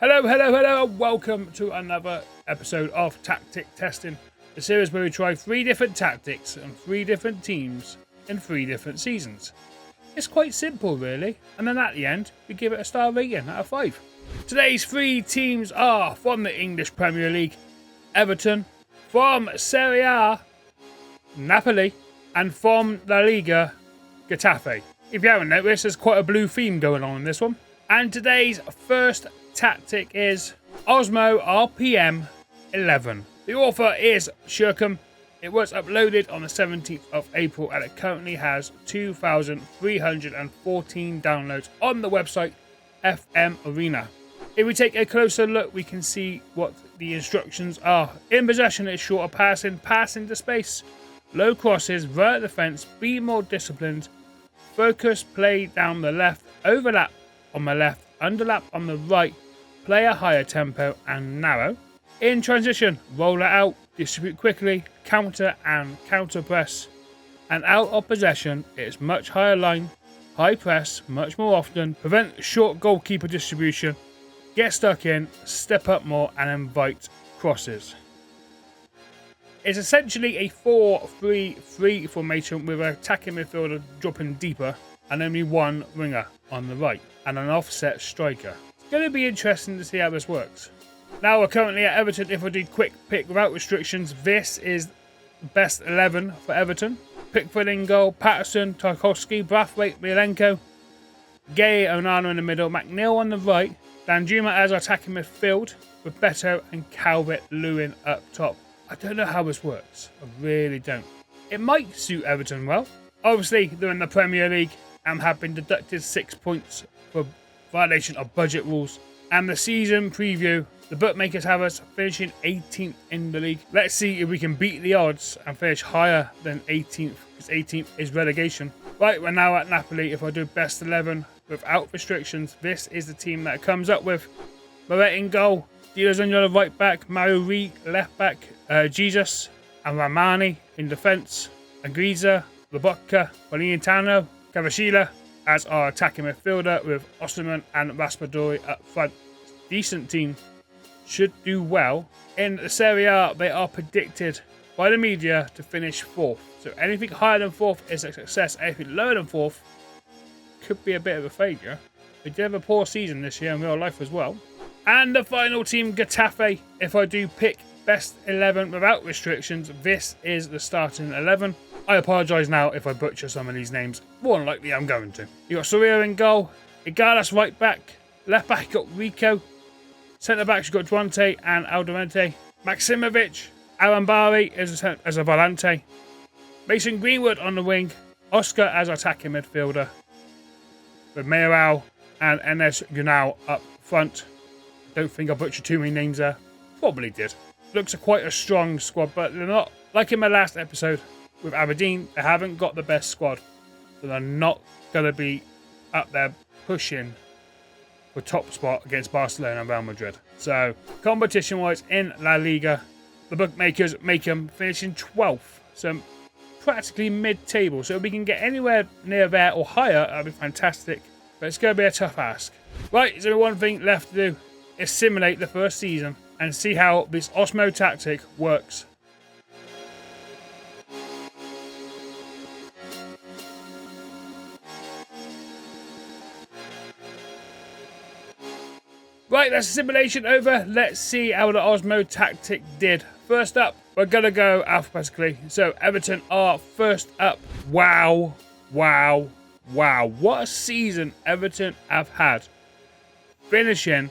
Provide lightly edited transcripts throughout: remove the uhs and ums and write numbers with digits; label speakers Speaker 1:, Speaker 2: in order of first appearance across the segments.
Speaker 1: Hello, and welcome to another episode of Tactic Testing, the series where we try 3 different tactics and 3 different teams in 3 different seasons. It's quite simple, really, and then at the end, we give it a star rating out of 5. Today's 3 teams are from the English Premier League, Everton, from Serie A, Napoli, and from La Liga, Getafe. If you haven't noticed, there's quite a blue theme going on in this one. And today's first tactic is Osmo RPM 11. The author is Shurkum. It was uploaded on the 17th of April and it currently has 2,314 downloads on the website FM Arena. If we take a closer look, we can see what the instructions are. In possession, it's shorter passing, passing to space, low crosses, vert defense, be more disciplined, focus, play down the left, overlap on the left, underlap on the right, play a higher tempo and narrow. In transition, roll it out, distribute quickly, counter and counter press. And out of possession, it's much higher line, high press much more often, prevent short goalkeeper distribution, get stuck in, step up more and invite crosses. It's essentially a 4-3-3 formation with an attacking midfielder dropping deeper and only one winger on the right and an offset striker. It's going to be interesting to see how this works. Now we're currently at Everton. If I do quick pick without restrictions, this is the best 11 for Everton. Pickford in goal, Patterson, Tarkowski, Brathwaite, Milenko, Gay, Onana in the middle, McNeil on the right, Danjuma as attacking midfield with Beto and Calvert-Lewin up top. I don't know how this works. I really don't. It might suit Everton well. Obviously, they're in the Premier League and have been deducted 6 points for violation of budget rules. And the season preview, the bookmakers have us finishing 18th in the league. Let's see if we can beat the odds and finish higher than 18th, because 18th is relegation. Right, we're now at Napoli. If I do best 11 without restrictions, this is the team that it comes up with. Moret in goal, Dealers on your right back, Mauri left back, Jesus and Ramani in defence, Agriza, Lobotka, Valentano, Cavachila as our attacking midfielder with Osterman and Raspadori up front. Decent team, should do well. In the Serie A, they are predicted by the media to finish 4th. So anything higher than 4th is a success. Anything lower than 4th could be a bit of a failure. They did have a poor season this year in real life as well. And the final team, Getafe. If I do pick best 11 without restrictions, this is the starting 11. I apologise now if I butcher some of these names. More than likely I'm going to. You got Soria in goal, Igalas right back, left back you got Rico, centre backs you got Duante and Alderete, Maximovic, Arambari as a volante, Mason Greenwood on the wing, Oscar as attacking midfielder, with Mayoral and Enes Unal up front. Don't think I butchered too many names there. Probably did. Looks quite a strong squad, but they're not, like in my last episode with Aberdeen, they haven't got the best squad. So they're not going to be up there pushing for top spot against Barcelona and Real Madrid. So, competition-wise in La Liga, the bookmakers make them finishing 12th. So, practically mid-table. So if we can get anywhere near there or higher, that'd be fantastic. But it's going to be a tough ask. Right, so one thing left to do is simulate the first season and see how this Osmo tactic works. Right, that's the simulation over. Let's see how the Osmo tactic did. First up, we're going to go alphabetically. So Everton are first up. Wow. What a season Everton have had. Finishing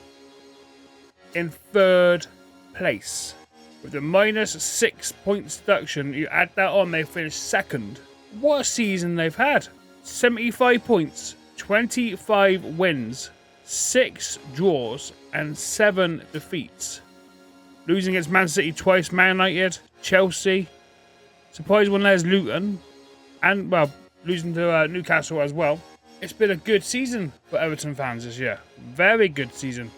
Speaker 1: in 3rd place. With a -6 points deduction, you add that on, they finished 2nd. What a season they've had. 75 points, 25 wins, 6 draws and 7 defeats. Losing against Man City twice, Man United, Chelsea. Surprise one there's Luton. And, well, losing to Newcastle as well. It's been a good season for Everton fans this year. Very good season.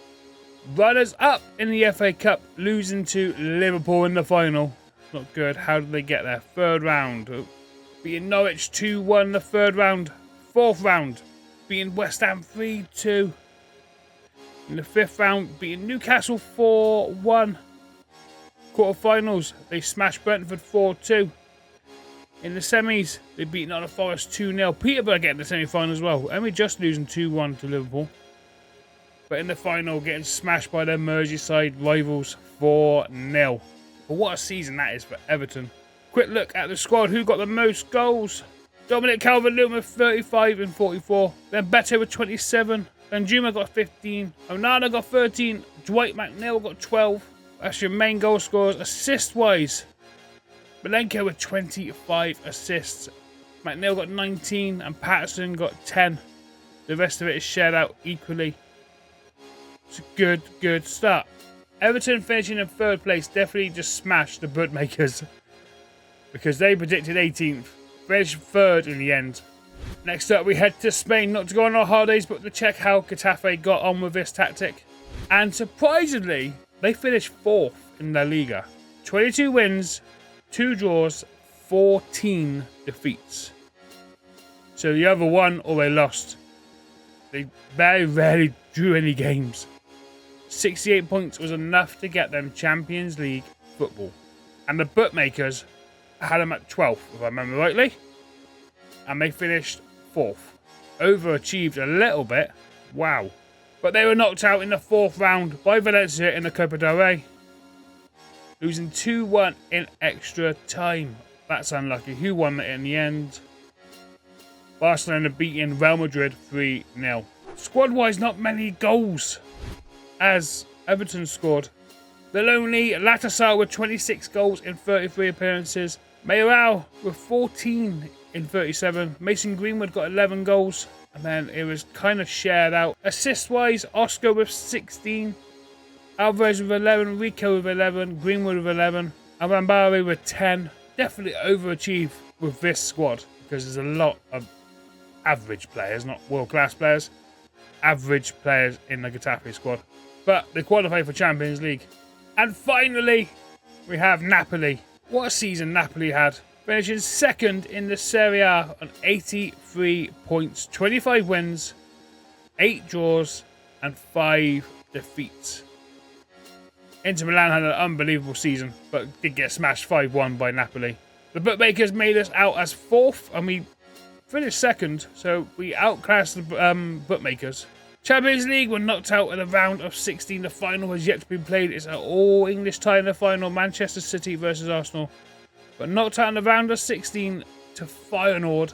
Speaker 1: Runners up in the FA Cup, losing to Liverpool in the final. Not good. How did they get there? 3rd round. Beating Norwich 2-1 the 3rd round. 4th round. Beating West Ham 3-2. In the 5th round, beating Newcastle 4-1. Quarterfinals, they smashed Brentford 4-2. In the semis, they beat Nottingham Forest 2-0. Peterborough getting the semi-final as well. Only just losing 2-1 to Liverpool. But in the final, getting smashed by their Merseyside rivals 4-0. But what a season that is for Everton. Quick look at the squad. Who got the most goals? Dominic Calvert-Lewin with 35 and 44. Then Beto with 27. Then Juma got 15. Onana got 13. Dwight McNeil got 12. That's your main goal scorers. Assist-wise, Milenko with 25 assists. McNeil got 19 and Patterson got 10. The rest of it is shared out equally. It's a good start. Everton finishing in 3rd place definitely just smashed the bookmakers because they predicted 18th. Finished 3rd in the end. Next up, we head to Spain, not to go on our holidays, but to check how Getafe got on with this tactic. And surprisingly, they finished 4th in La Liga. 22 wins, 2 draws, 14 defeats. So the other won or they lost. They very rarely drew any games. 68 points was enough to get them Champions League football. And the bookmakers had them at 12th, if I remember rightly. And they finished 4th. Overachieved a little bit. Wow. But they were knocked out in the 4th round by Valencia in the Copa del Rey. Losing 2-1 in extra time. That's unlucky. Who won it in the end? Barcelona beating Real Madrid 3-0. Squad-wise, not many goals as Everton scored. The lonely Latasar with 26 goals in 33 appearances. Mayoral with 14 in 37. Mason Greenwood got 11 goals. And then it was kind of shared out. Assist-wise, Oscar with 16. Alvarez with 11. Rico with 11. Greenwood with 11. Arambari with 10. Definitely overachieved with this squad because there's a lot of average players, not world-class players. Average players in the Getafe squad. But they qualify for Champions League. And finally, we have Napoli. What a season Napoli had. Finishing 2nd in the Serie A on 83 points. 25 wins, 8 draws, and 5 defeats. Inter Milan had an unbelievable season, but did get smashed 5-1 by Napoli. The bookmakers made us out as 4th, and we finished 2nd, so we outclassed the bookmakers. Champions League were knocked out in the round of 16. The final has yet to be played. It's an all-English tie in the final. Manchester City versus Arsenal. But knocked out in the round of 16 to Feyenoord.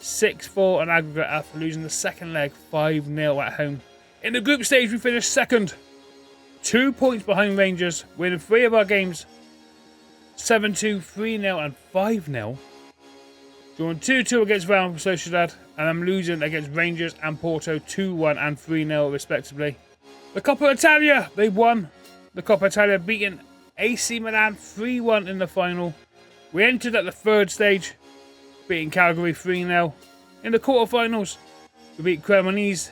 Speaker 1: 6-4 on aggregate after losing the second leg 5-0 at home. In the group stage, we finished 2nd. 2 points behind Rangers, winning 3 of our games. 7-2, 3-0 and 5-0. Drawing 2-2 against Real Sociedad, and I'm losing against Rangers and Porto 2-1 and 3-0 respectively. The Coppa Italia, they won. The Coppa Italia beating AC Milan 3-1 in the final. We entered at the 3rd stage, beating Calgary 3-0. In the quarterfinals, we beat Cremonese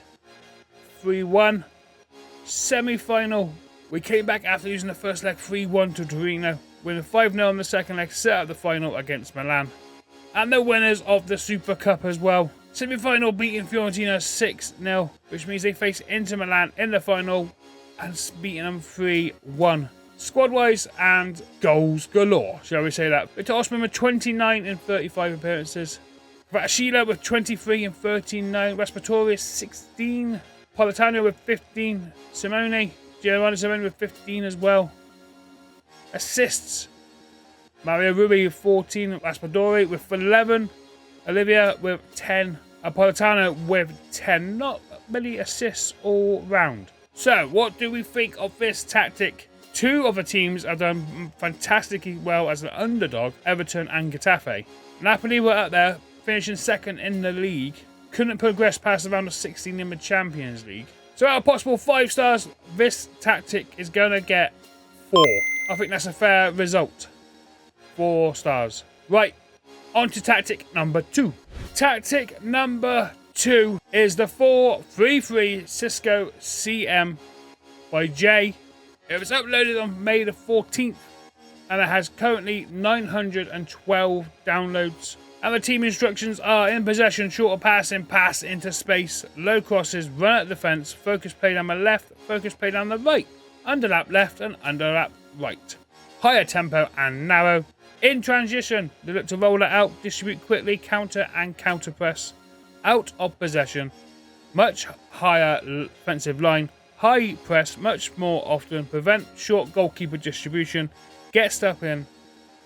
Speaker 1: 3-1. Semi-final, we came back after losing the first leg 3-1 to Torino, winning 5-0 in the second leg, set up the final against Milan. And the winners of the Super Cup as well. Semi-final beating Fiorentina 6-0, which means they face Inter Milan in the final and beating them 3-1. Squad-wise and goals galore, shall we say that. Victor Osimhen with 29 in 35 appearances. Vatashila with 23 in 39. Raspatori 16. Politano with 15. Giovanni Simone with 15 as well. Assists. Mario Rui with 14. Raspadori with 11. Olivia with 10. Politano with 10. Not many assists all round. So, what do we think of this tactic? 2 of the teams have done fantastically well as an underdog, Everton and Getafe. Napoli were up there, finishing 2nd in the league. Couldn't progress past the round of 16 in the Champions League. So out of possible 5 stars, this tactic is going to get 4. I think that's a fair result. 4 stars. Right, on to tactic number 2. Tactic number 2 is the 4-3-3 Cisco CM by Jay. It was uploaded on May the 14th and it has currently 912 downloads. And the team instructions are: in possession, shorter passing, pass into space, low crosses, run at defence, focus play down the left, focus play down the right, underlap left and underlap right. Higher tempo and narrow. In transition, they look to roll it out, distribute quickly, counter and counter press. Out of possession, much higher defensive line, high press much more often, prevent short goalkeeper distribution, get stuck in,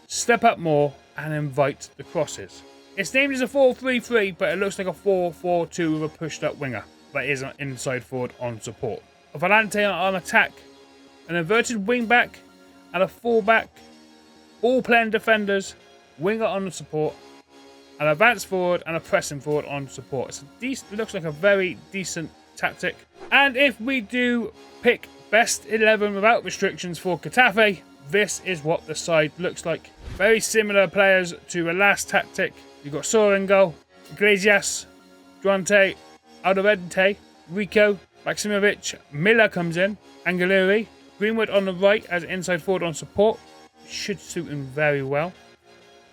Speaker 1: step up more and invite the crosses. It's named as a 4-3-3, but it looks like a 4-4-2 with a pushed up winger, but is an inside forward on support. A volante on attack, an inverted wing back and a fullback, all playing defenders, winger on the support, an advance forward and a pressing forward on support. It looks like a very decent tactic. And if we do pick best 11 without restrictions for Getafe, this is what the side looks like. Very similar players to the last tactic. You've got Sora in goal, Iglesias, Duarte, Alderete, Rico, Maximovic, Miller comes in, Angeleri, Greenwood on the right as inside forward on support. Should suit him very well.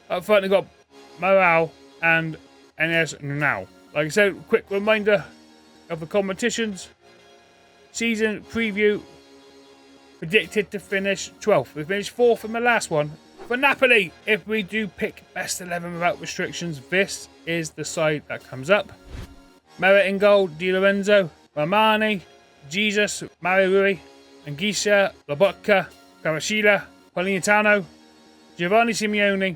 Speaker 1: Up front, they've got Morale and Enes now. Like I said, quick reminder of the competitions. Season preview. Predicted to finish 12th. We finished 4th in the last one. For Napoli, if we do pick best 11 without restrictions, this is the side that comes up. Merit in goal, Di Lorenzo, Romani, Jesus, Mario Rui, Anguissa, Lobotka, Kawashila, Politano, Giovanni Simeone,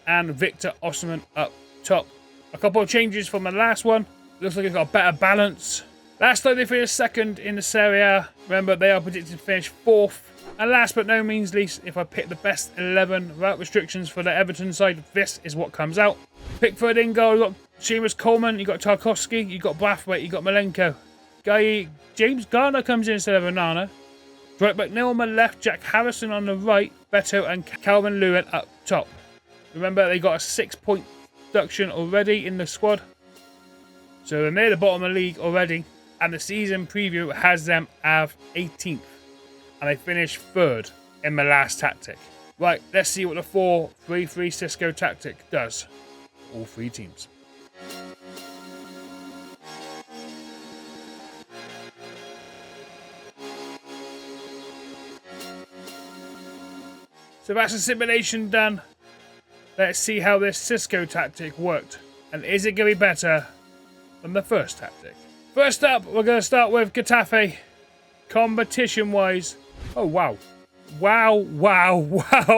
Speaker 1: and Victor Osimhen up top. A couple of changes from the last one. Looks like it's got a better balance. Last time they finished second in the Serie A. Remember, they are predicted to finish 4th. And last but no means least, if I pick the best 11 without restrictions for the Everton side, this is what comes out. Pickford in goal, you've got Seamus Coleman, you've got Tarkowski, you've got Brathwaite, you've got Malenko. James Garner comes in instead of Onana. Dwight McNeil on the left, Jack Harrison on the right, Beto and Calvin Lewin up top. Remember, they got a 6-point deduction already in the squad. So they're near the bottom of the league already. And the season preview has them as 18th. And they finished 3rd in the last tactic. Right, let's see what the 4-3-3 Cisco tactic does. All 3 teams. So that's the simulation done. Let's see how this Cisco tactic worked. And is it going to be better than the first tactic? First up, we're going to start with Getafe. Competition-wise. Oh, wow.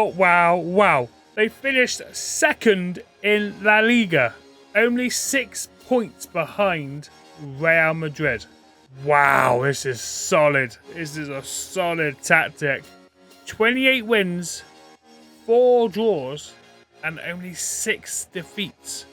Speaker 1: Wow. They finished 2nd in La Liga. Only 6 points behind Real Madrid. Wow, this is solid. This is a solid tactic. 28 wins, 4 draws, and only 6 defeats.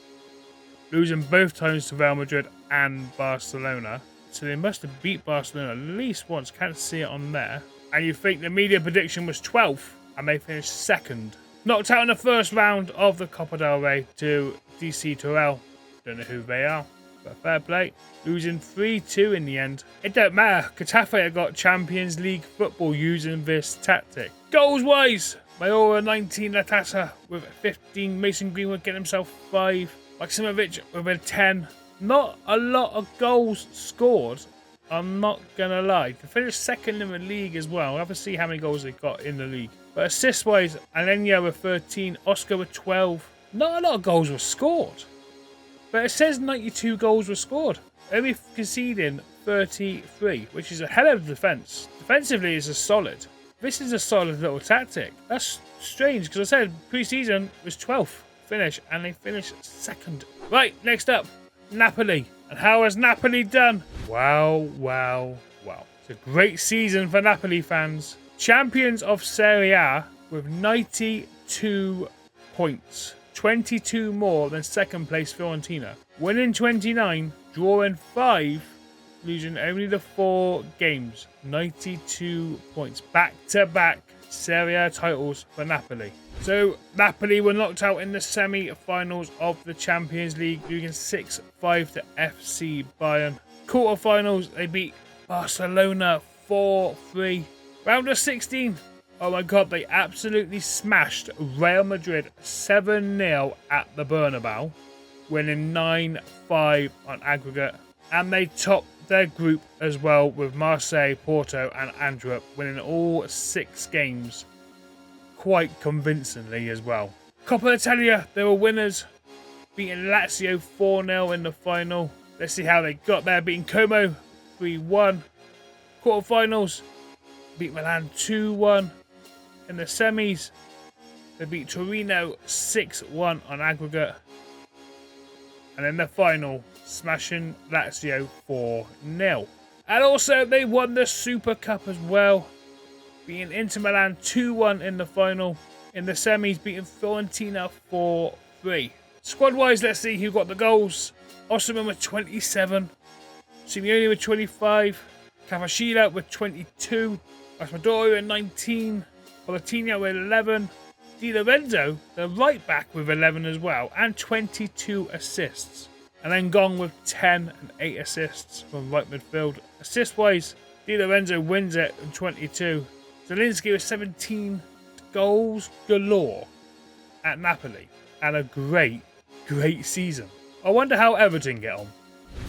Speaker 1: Losing both times to Real Madrid and Barcelona. So they must have beat Barcelona at least once. Can't see it on there. And you think the media prediction was 12th, and they finished 2nd. Knocked out in the first round of the Copa del Rey to DC Torell. Don't know who they are, but fair play. Losing 3-2 in the end. It don't matter. Getafe have got Champions League football using this tactic. Goals-wise, Mayora 19 Latasa with 15. Mason Greenwood getting himself 5. Maximovic with a 10. Not a lot of goals scored, I'm not going to lie. To finish 2nd in the league as well. We'll have to see how many goals they got in the league. But assist-wise, Alenia with 13, Oscar with 12. Not a lot of goals were scored. But it says 92 goals were scored. Only conceding 33, which is a hell of a defence. Defensively, it's a solid. This is a solid little tactic. That's strange, because I said pre-season was 12th finish, and they finished 2nd. Right, next up, Napoli. And how has Napoli done? Wow. It's a great season for Napoli fans. Champions of Serie A with 92 points. 22 more than 2nd place Fiorentina. Winning 29, drawing 5, losing only the 4 games. 92 points. Back-to-back Serie A titles for Napoli. So, Napoli were knocked out in the semi-finals of the Champions League, losing 6-5 to FC Bayern. Quarter-finals, they beat Barcelona 4-3. Round of 16, Oh my god, they absolutely smashed Real Madrid 7-0 at the Bernabeu, winning 9-5 on aggregate. And they topped their group as well with Marseille, Porto and Antwerp, winning all 6 games quite convincingly as well. Coppa Italia, they were winners, beating Lazio 4-0 in the final. Let's see how they got there, beating Como 3-1. Quarterfinals, beat Milan 2-1. In the semis, they beat Torino 6-1 on aggregate. And in the final, smashing Lazio 4-0. And also, they won the Super Cup as well, beating Inter Milan 2-1 in the final. In the semis, beating Fiorentina 4-3. Squad-wise, let's see who got the goals. Osimhen with 27. Simeone with 25. Cavachila with 22. Raspadori with 19. Pochettino with 11. Di Lorenzo, the right back, with 11 as well, and 22 assists. And then Gong with 10 and 8 assists from right midfield. Assist-wise, Di Lorenzo wins it with 22. Zielinski with 17. Goals galore at Napoli. And a great season. I wonder how Everton get on.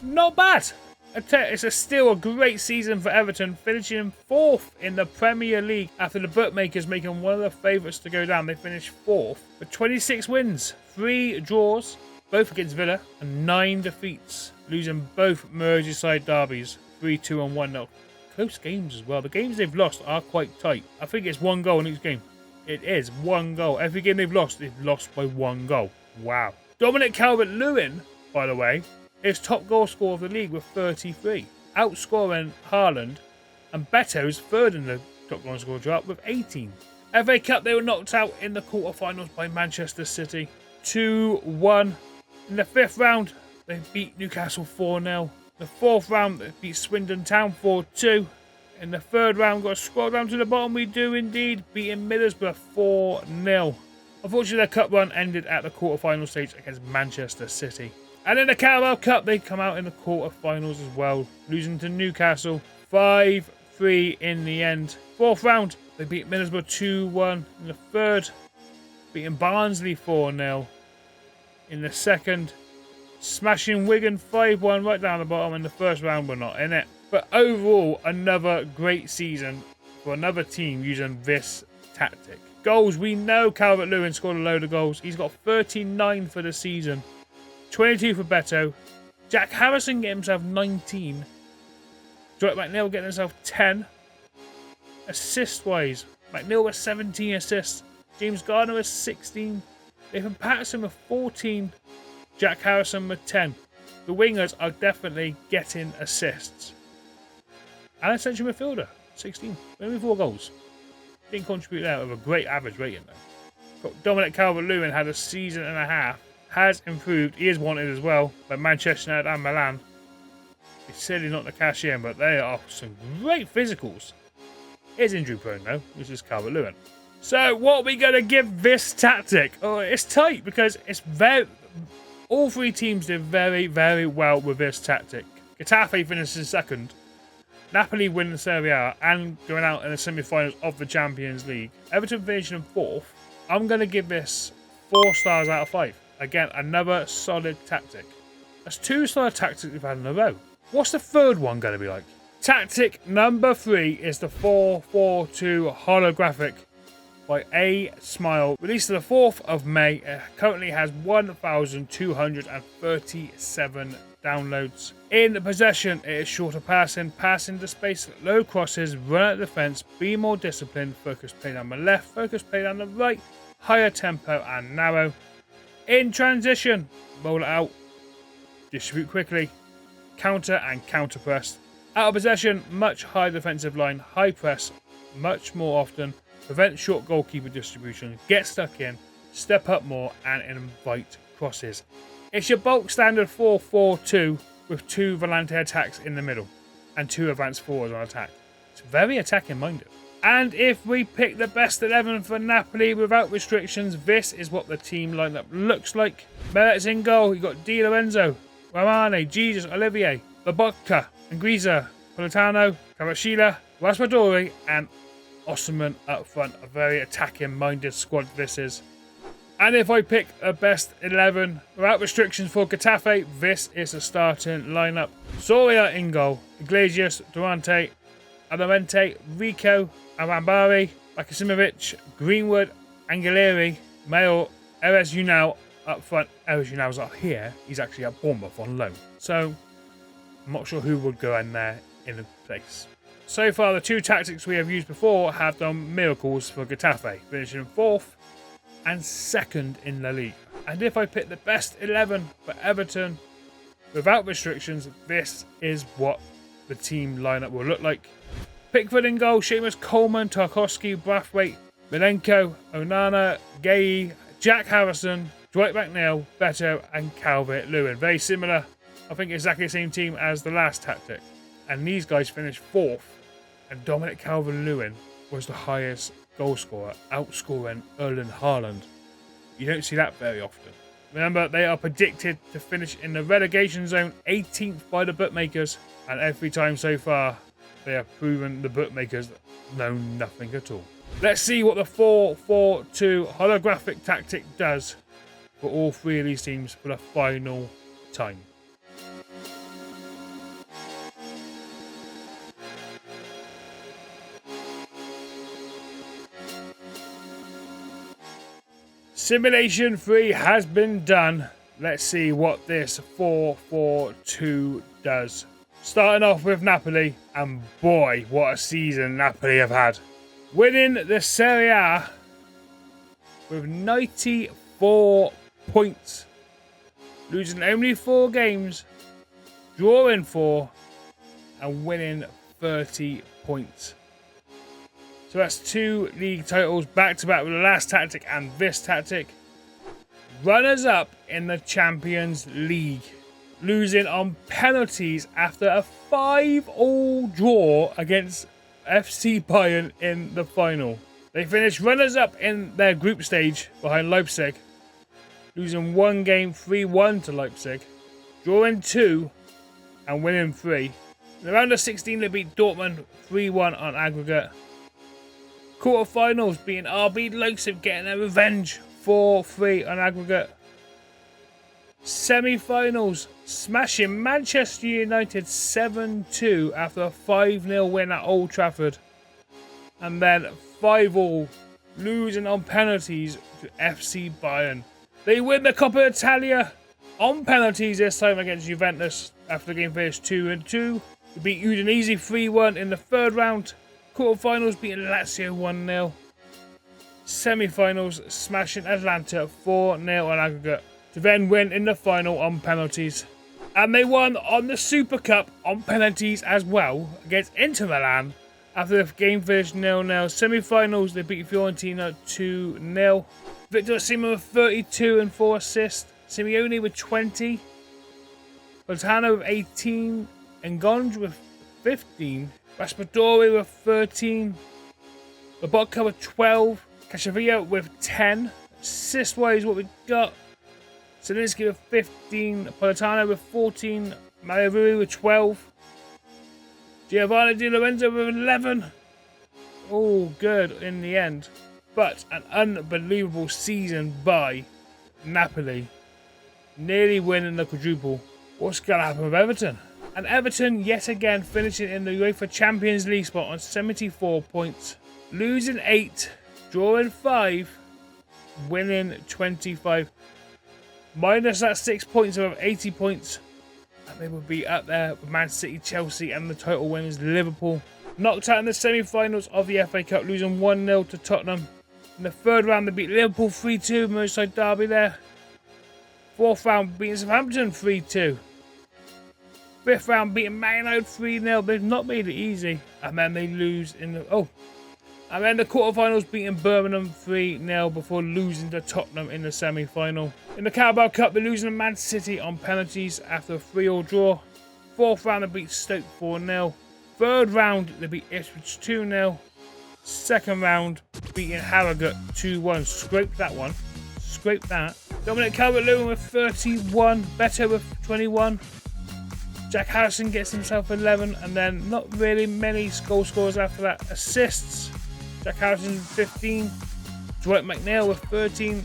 Speaker 1: Not bad. It's still a great season for Everton, finishing 4th in the Premier League after the bookmakers making one of the favourites to go down. They finished 4th with 26 wins, 3 draws, both against Villa, and 9 defeats, losing both Merseyside derbies, 3-2 and 1-0. Close games as well. The games they've lost are quite tight. I think it's 1 goal in each game. It is 1 goal. Every game they've lost by 1 goal. Wow. Dominic Calvert-Lewin, by the way, is top goal scorer of the league with 33, outscoring Haaland, and Beto's third in the top goal scorer drop with 18. FA Cup, they were knocked out in the quarterfinals by Manchester City 2-1. In the 5th round, they beat Newcastle 4-0. The 4th round, they beat Swindon Town 4-2. In the 3rd round, got to scroll down to the bottom, we do indeed, beating Middlesbrough 4-0. Unfortunately, their cup run ended at the quarterfinal stage against Manchester City. And in the Carabao Cup, they come out in the quarterfinals as well, losing to Newcastle 5-3 in the end. 4th round, they beat Middlesbrough 2-1. In the 3rd, beating Barnsley 4-0. In the 2nd, smashing Wigan 5-1 right down the bottom. In the 1st round, we're not in it. But overall, another great season for another team using this tactic. Goals, we know Calvert-Lewin scored a load of goals. He's got 39 for the season. 22 for Beto. Jack Harrison getting himself 19. Dwight McNeil getting himself 10. Assist-wise, McNeil with 17 assists. James Gardner with 16. Nathan Patterson with 14. Jack Harrison with 10. The wingers are definitely getting assists. And a central midfielder, 16. Only 4 goals. Didn't contribute there with a great average rating though. Dominic Calvert-Lewin had a season and a half. Has improved. He is wanted as well by Manchester United and Milan. It's silly not to cash in, but they are some great physicals. Is injury prone though. This is Calvert-Lewin. So what are we going to give this tactic? Oh, it's tight because all 3 teams did very, very well with this tactic. Getafe finishes 2nd. Napoli win the Serie A and going out in the semi-finals of the Champions League. Everton finishing 4th. I'm going to give this 4 stars out of 5. Again, another solid tactic. That's 2 solid tactics we've had in a row. What's the 3rd one going to be like? Tactic number 3 is the 4-4-2 holographic by A Smile. Released on the 4th of May. It currently has 1,237 downloads. In possession, it is shorter passing to space, low crosses, run at defence, be more disciplined, focus play down the left, focus play down the right, higher tempo and narrow. In transition, roll it out, distribute quickly, counter and counter press. Out of possession, much higher defensive line, high press much more often, prevent short goalkeeper distribution, get stuck in, step up more and invite crosses. It's your bulk standard 4-4-2 with 2 Volante attacks in the middle and 2 advanced forwards on attack. It's very attacking minded. And if we pick the best 11 for Napoli without restrictions, this is what the team lineup looks like. Merits in goal, you've got Di Lorenzo, Romane, Jesus, Olivier, Lobotka, Anguissa, Politano, Cavachila, Raspadori and Osman up front. A very attacking-minded squad this is. And if I pick a best 11 without restrictions for Getafe, this is the starting lineup. Soria in goal. Iglesias, Durante, Adamante, Rico, Arambari, Bakasimovic, Greenwood, Angeleri, Mayo, Eres Unal up front. Eres Unal's up here. He's actually at Bournemouth on loan. So, I'm not sure who would go in there in the place. So far, the two tactics we have used before have done miracles for Getafe, finishing 4th and 2nd in La Liga. And if I pick the best 11 for Everton without restrictions, this is what the team lineup will look like. Pickford in goal, Seamus, Coleman, Tarkowski, Brathwaite, Milenko, Onana, Gay, Jack Harrison, Dwight McNeil, Beto, and Calvert-Lewin. Very similar, I think exactly the same team as the last tactic. And these guys finished 4th, and Dominic Calvert-Lewin was the highest goal scorer, outscoring Erling Haaland. You don't see that very often. Remember, they are predicted to finish in the relegation zone 18th by the bookmakers, and every time so far, they have proven the bookmakers know nothing at all. Let's see what the 4-4-2 holographic tactic does for all three of these teams for the final time. Simulation 3 has been done. Let's see what this 4-4-2 does. Starting off with Napoli, and boy, what a season Napoli have had. Winning the Serie A with 94 points. Losing only 4 games, drawing 4, and winning 30 points. So that's 2 league titles back-to-back with the last tactic and this tactic. Runners-up in the Champions League. Losing on penalties after a 5-all draw against FC Bayern in the final. They finished runners-up in their group stage behind Leipzig. Losing 1 game 3-1 to Leipzig. Drawing 2 and winning 3. In the round of 16 they beat Dortmund 3-1 on aggregate. Quarterfinals beating RB Leipzig, getting their revenge 4-3 on aggregate. Semi-finals smashing Manchester United 7-2 after a 5-0 win at Old Trafford. And then 5-all losing on penalties to FC Bayern. They win the Coppa Italia on penalties this time against Juventus after the game finished 2-2. They beat Udinese 3-1 in the 3rd round. Quarterfinals beating Lazio 1-0. Semi-finals smashing Atlanta 4-0 on aggregate to then win in the final on penalties. And they won on the Super Cup on penalties as well against Inter Milan after the game finished 0-0. Semi-finals they beat Fiorentina 2-0. Victor Osimhen with 32 and 4 assists. Simeone with 20. Politano with 18. Ngonge with 15. Raspadori with 13. Lobotka with 12. Cacciavilla with 10. Assist-wise, what we got? Zelinski with 15. Politano with 14. Mario Rui with 12. Giovanni Di Lorenzo with 11. All good in the end. But an unbelievable season by Napoli. Nearly winning the quadruple. What's going to happen with Everton? And Everton yet again finishing in the UEFA Champions League spot on 74 points. Losing 8, drawing 5, winning 25. Minus that 6 points of 80 points. And they will be up there with Man City, Chelsea and the title winners Liverpool. Knocked out in the semi-finals of the FA Cup, losing 1-0 to Tottenham. In the 3rd round they beat Liverpool 3-2, Merseyside derby there. 4th round beating Southampton 3-2. 5th round beating Man United 3-0. They've not made it easy. And then they lose in the... And then the quarterfinals beating Birmingham 3-0 before losing to Tottenham in the semi-final. In the Carabao Cup, they're losing to Man City on penalties after a 3-all draw. 4th round, they beat Stoke 4-0. 3rd round, they beat Ipswich 2-0. 2nd round, beating Harrogate 2-1. Scraped that one. Scraped that. Dominic Calvert-Lewin with 31. Beto with 21. Jack Harrison gets himself 11, and then not really many goal scorers after that. Assists, Jack Harrison 15, Dwight McNeil with 13,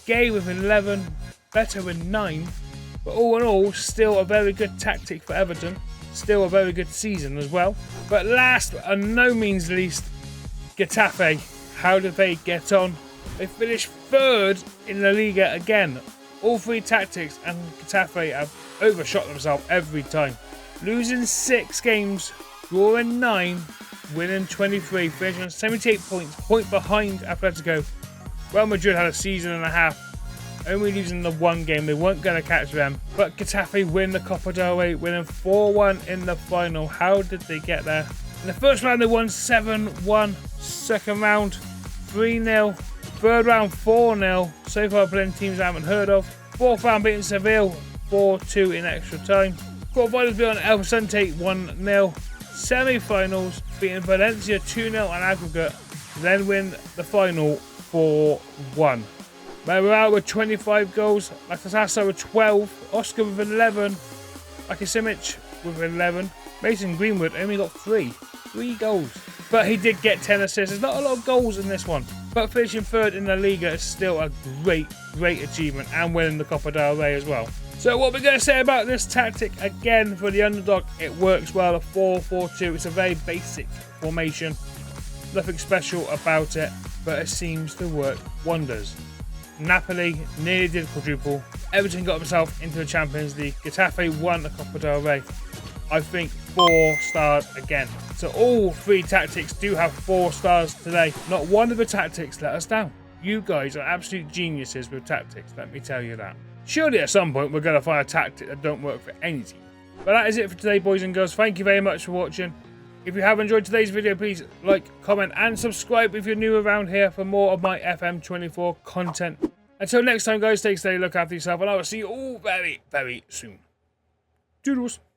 Speaker 1: Gay with 11, Better with 9. But all in all, still a very good tactic for Everton. Still a very good season as well. But last and no means least, Getafe. How did they get on? They finished third in La Liga again. All three tactics, and Getafe have overshot themselves every time. Losing 6 games, drawing 9, winning 23, finishing on 78 points, point behind Atletico. Real Madrid had a season and a half, only losing the 1 game. They weren't going to catch them. But Getafe win the Copa del Rey, winning 4-1 in the final. How did they get there? In the first round, they won 7-1. Second round, 3-0. Third round, 4-0. So far, playing teams I haven't heard of. Fourth round, beating Seville 4-2 in extra time. Quarterfinals, beating El Vicente 1-0. Semi-finals, beating Valencia 2-0 on aggregate. Then win the final 4-1. Manuel with 25 goals, Latasasa with 12, Oscar with 11, Akisimic with 11, Mason Greenwood only got 3 goals. But he did get 10 assists. There's not a lot of goals in this one. But finishing third in the Liga is still a great achievement, and winning the Copa del Rey as well. So what we're going to say about this tactic, again, for the underdog, it works well, a 4-4-2. It's a very basic formation. Nothing special about it, but it seems to work wonders. Napoli nearly did quadruple. Everton got himself into the Champions League. Getafe won the Copa del Rey. I think 4 stars again. So all 3 tactics do have 4 stars today. Not one of the tactics let us down. You guys are absolute geniuses with tactics, let me tell you that. Surely at some point we're going to find a tactic that don't work for any team. But that is it for today, boys and girls. Thank you very much for watching. If you have enjoyed today's video, please like, comment and subscribe if you're new around here for more of my FM24 content. Until next time, guys, take care, look after yourself, and I will see you all very, very soon. Doodles.